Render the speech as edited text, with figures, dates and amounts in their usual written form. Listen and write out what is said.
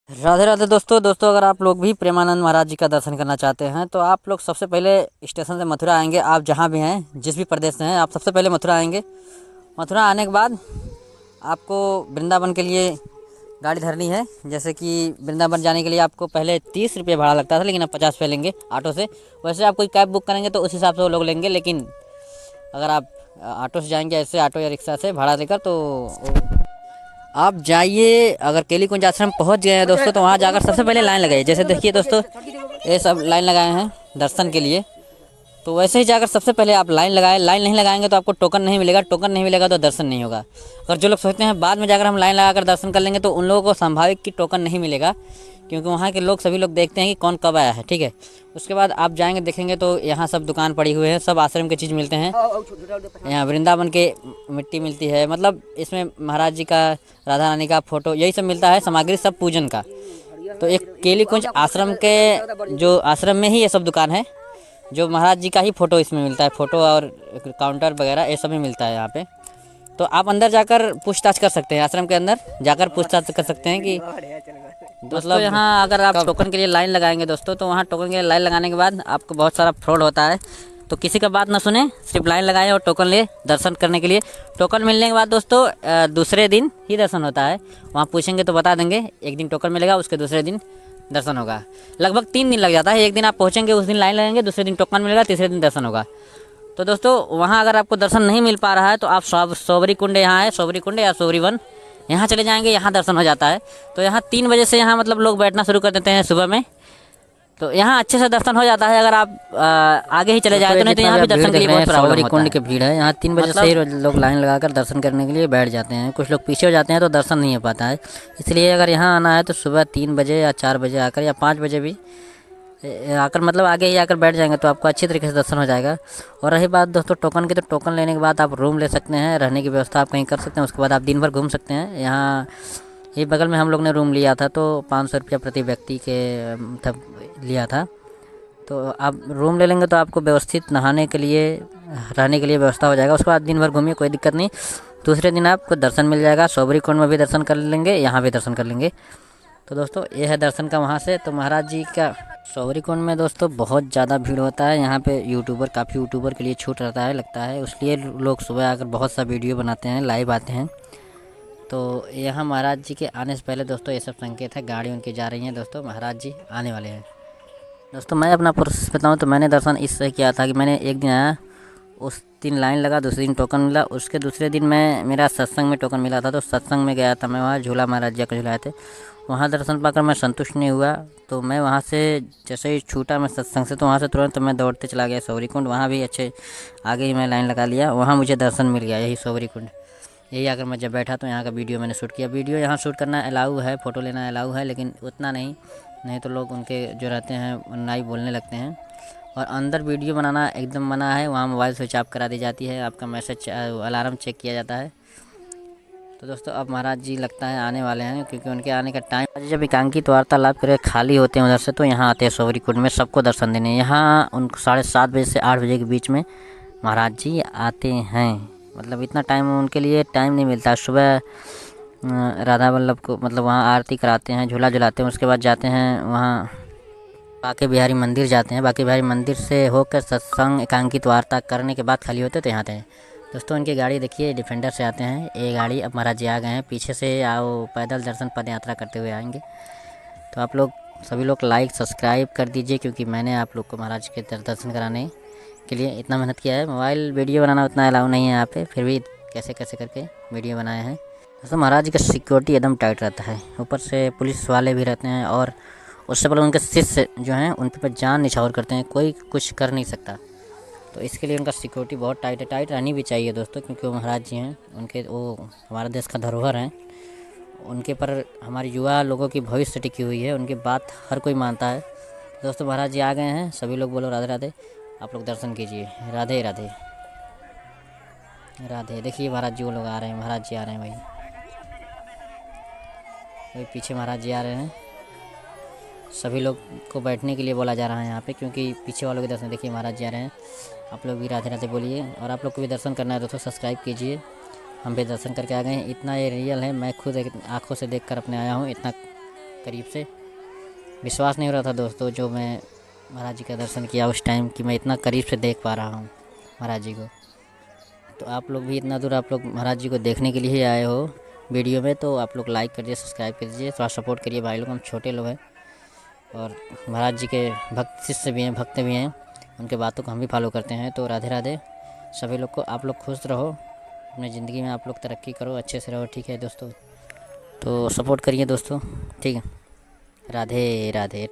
राधे राधे दोस्तों अगर आप लोग भी प्रेमानंद महाराज जी का दर्शन करना चाहते हैं तो आप लोग सबसे पहले स्टेशन से मथुरा आएंगे। आप जहाँ भी हैं, जिस भी प्रदेश से हैं, आप सबसे पहले मथुरा आएंगे। मथुरा आने के बाद आपको वृंदावन के लिए गाड़ी धरनी है। जैसे कि वृंदावन जाने के लिए आपको पहले 30 रुपये भाड़ा लगता था, लेकिन अब 50 रुपये लेंगे ऑटो से। वैसे आप कोई कैब बुक करेंगे तो उस हिसाब से वो लोग लेंगे, लेकिन अगर आप ऑटो से जाएंगे, ऐसे ऑटो या रिक्शा से भाड़ा देकर, तो आप जाइए। अगर केली कुंज आश्रम पहुंच गए हैं दोस्तों, तो वहाँ जाकर सबसे पहले लाइन लगाइए। जैसे देखिए दोस्तों, ये सब लाइन लगाए हैं दर्शन के लिए। तो वैसे ही जाकर सबसे पहले आप लाइन लगाएं। लाइन नहीं लगाएंगे तो आपको टोकन नहीं मिलेगा। टोकन नहीं मिलेगा तो दर्शन नहीं होगा। अगर जो लोग सोचते हैं बाद में जाकर हम लाइन लगाकर दर्शन कर लेंगे, तो उन लोगों को संभावित कि टोकन नहीं मिलेगा, क्योंकि वहाँ के लोग सभी लोग देखते हैं कि कौन कब आया है। ठीक है, उसके बाद आप जाएंगे, देखेंगे तो यहाँ सब दुकान पड़ी हुई है, सब आश्रम की चीज़ मिलते हैं। यहाँ वृंदावन के मिट्टी मिलती है, मतलब इसमें महाराज जी का, राधा रानी का फ़ोटो, यही सब मिलता है सामग्री, सब पूजन का। तो एक केली कुंज आश्रम के जो आश्रम में ही ये सब दुकान है, जो महाराज जी का ही फ़ोटो इसमें मिलता है। फ़ोटो और काउंटर वगैरह ये सब भी मिलता है यहाँ पे। तो आप अंदर जाकर पूछताछ कर सकते हैं, आश्रम के अंदर जाकर पूछताछ कर सकते हैं कि दोस्तों यहाँ अगर आप टोकन के लिए लाइन लगाएंगे दोस्तों, तो वहाँ टोकन के लिए लाइन लगाने के बाद आपको बहुत सारा फ्रॉड होता है। तो किसी का बात ना सुने, सिर्फ लाइन लगाएं और टोकन ले दर्शन करने के लिए। टोकन मिलने के बाद दोस्तों दूसरे दिन ही दर्शन होता है। वहाँ पूछेंगे तो बता देंगे, एक दिन टोकन मिलेगा, उसके दूसरे दिन दर्शन होगा। लगभग 3 दिन लग जाता है। एक दिन आप पहुँचेंगे, उस दिन लाइन लगेंगे, दूसरे दिन टोकन मिलेगा, तीसरे दिन दर्शन होगा। तो दोस्तों वहाँ अगर आपको दर्शन नहीं मिल पा रहा है तो आप सोबरी कुंड, यहाँ है सोबरी कुंड या सोबरी वन, यहाँ चले जाएंगे, यहाँ दर्शन हो जाता है। तो यहाँ 3 बजे से यहाँ मतलब लोग बैठना शुरू कर देते हैं सुबह में। तो यहाँ अच्छे से दर्शन हो जाता है। अगर आप आगे ही चले जाए तो नहीं, तो यहाँ भी दर्शन के लिए बहुत प्रॉब्लम होता है। कुंड की भीड़ है यहाँ, 3 बजे से ही लोग लाइन लगाकर दर्शन करने के लिए बैठ जाते हैं। कुछ लोग पीछे हो जाते हैं तो दर्शन नहीं हो पाता है। इसलिए अगर यहाँ आना है तो सुबह 3 बजे या 4 बजे आकर, या 5 बजे भी आकर, मतलब आगे ही आकर बैठ जाएंगे तो आपको अच्छी तरीके से दर्शन हो जाएगा। और रही बात दोस्तों टोकन की, तो टोकन लेने के बाद आप रूम ले सकते हैं, रहने की व्यवस्था आप कहीं कर सकते हैं। उसके बाद आप दिन भर घूम सकते हैं। यहाँ ये बगल में हम लोग ने रूम लिया था, तो 500 रुपया प्रति व्यक्ति के मतलब लिया था। तो आप रूम ले लेंगे तो आपको व्यवस्थित नहाने के लिए, रहने के लिए व्यवस्था हो जाएगा। उसके बाद दिन भर घूमिए, कोई दिक्कत नहीं। दूसरे दिन आपको दर्शन मिल जाएगा। सोबरी कुंड में भी दर्शन कर लेंगे, यहाँ भी दर्शन कर लेंगे। तो दोस्तों ये है दर्शन का वहाँ से। तो महाराज जी का सोबरी कुंड में दोस्तों बहुत ज़्यादा भीड़ होता है। यहाँ पे काफ़ी यूट्यूबर के लिए छूट रहता है लगता है, इसलिए लोग सुबह आकर बहुत सा वीडियो बनाते हैं, लाइव आते हैं। तो यहाँ महाराज जी के आने से पहले दोस्तों ये सब संकेत है, गाड़ी उनकी जा रही है दोस्तों, महाराज जी आने वाले हैं। दोस्तों मैं अपना प्रोसेस बताऊँ तो मैंने दर्शन इससे किया था कि मैंने एक दिन आया, उस दिन लाइन लगा, दूसरे दिन टोकन मिला, उसके दूसरे दिन मेरा सत्संग में टोकन मिला था, तो सत्संग में गया था मैं। वहाँ झूला महाराज जी का झूलाए थे, वहाँ दर्शन पाकर मैं संतुष्ट नहीं हुआ। तो मैं वहाँ से जैसे ही छूटा मैं सत्संग से, तो वहाँ से तुरंत मैं दौड़ते चला गया सोबरी कुंड। वहाँ भी अच्छे आगे ही मैं लाइन लगा लिया, वहाँ मुझे दर्शन मिल गया, यही सोबरी कुंड। यही आकर मैं जब बैठा तो यहाँ का वीडियो मैंने शूट किया। वीडियो यहाँ शूट करना अलाउ है, फ़ोटो लेना अलाउ है, लेकिन उतना नहीं तो लोग उनके जो रहते हैं नाई बोलने लगते हैं। और अंदर वीडियो बनाना एकदम मना है। वहाँ मोबाइल स्विच ऑफ करा दी जाती है, आपका मैसेज अलार्म चेक किया जाता है। तो दोस्तों अब महाराज जी लगता है आने वाले हैं, क्योंकि उनके आने का टाइम, जब एकांकित वार्तालाप करके खाली होते हैं उधर से, तो यहाँ आते हैं सोबरी कुंड में सबको दर्शन देने। यहाँ उनको 7:30 बजे से 8 बजे के बीच में महाराज जी आते हैं। मतलब इतना टाइम उनके लिए टाइम नहीं मिलता। सुबह राधा वल्लभ को मतलब वहाँ आरती कराते हैं, झूला झुलाते हैं, उसके बाद जाते हैं वहाँ बांके बिहारी मंदिर जाते हैं। बांके बिहारी मंदिर से होकर सत्संग एकांकित वार्ता करने के बाद खाली होते तो यहाँ आते हैं। दोस्तों इनकी गाड़ी देखिए, डिफेंडर से आते हैं ये गाड़ी। अब महाराज जी आ गए हैं, पीछे से आओ पैदल दर्शन पद यात्रा करते हुए आएंगे। तो आप लोग सभी लोग लाइक सब्सक्राइब कर दीजिए, क्योंकि मैंने आप लोग को महाराज के दर्शन कराने के लिए इतना मेहनत किया है। मोबाइल वीडियो बनाना उतना अलाउ नहीं है यहाँ पे, फिर भी कैसे कैसे करके वीडियो बनाए हैं। दोस्तों महाराज जी का सिक्योरिटी एकदम टाइट रहता है, ऊपर से पुलिस वाले भी रहते हैं, और उससे पहले उनके शिष्य जो हैं उन पर जान निछावर करते हैं, कोई कुछ कर नहीं सकता। तो इसके लिए उनका सिक्योरिटी बहुत टाइट है। टाइट रहनी भी चाहिए दोस्तों, क्योंकि वो महाराज जी हैं, उनके वो हमारे देश का धरोहर हैं। उनके पर हमारे युवा लोगों की भविष्य टिकी हुई है, उनकी बात हर कोई मानता है। दोस्तों महाराज जी आ गए हैं, सभी लोग बोलो राधे राधे। आप लोग दर्शन कीजिए, राधे राधे राधे। देखिए महाराज जी वो लोग आ रहे हैं, महाराज जी आ रहे हैं भाई, वही पीछे महाराज जी आ रहे हैं। सभी लोग को बैठने के लिए बोला जा रहा है यहाँ पे, क्योंकि पीछे वालों के दर्शन देखिए महाराज जी आ रहे हैं। आप लोग भी राधे राधे बोलिए, और आप लोग को भी दर्शन करना है दोस्तों सब्सक्राइब कीजिए। हम भी दर्शन करके आ गए हैं, इतना ये रियल है, मैं खुद आँखों से देखकर अपने आया हूँ। इतना करीब से। विश्वास नहीं हो रहा था दोस्तों जो मैं महाराज जी का दर्शन किया उस टाइम, कि मैं इतना करीब से देख पा रहा हूँ महाराज जी को। तो आप लोग भी इतना दूर आप लोग महाराज जी को देखने के लिए ही आए हो वीडियो में, तो आप लोग लाइक करिए, सब्सक्राइब कर दीजिए, थोड़ा सपोर्ट करिए भाई लोग, हम छोटे लोग हैं और महाराज जी के भक्त शिष्य भी हैं, भक्त भी हैं, उनके बातों को हम भी फॉलो करते हैं। तो राधे राधे सभी लोग को। आप लोग खुश रहो अपनी ज़िंदगी में, आप लोग तरक्की करो, अच्छे से रहो, ठीक है दोस्तों। तो सपोर्ट करिए दोस्तों, ठीक है। राधे राधे।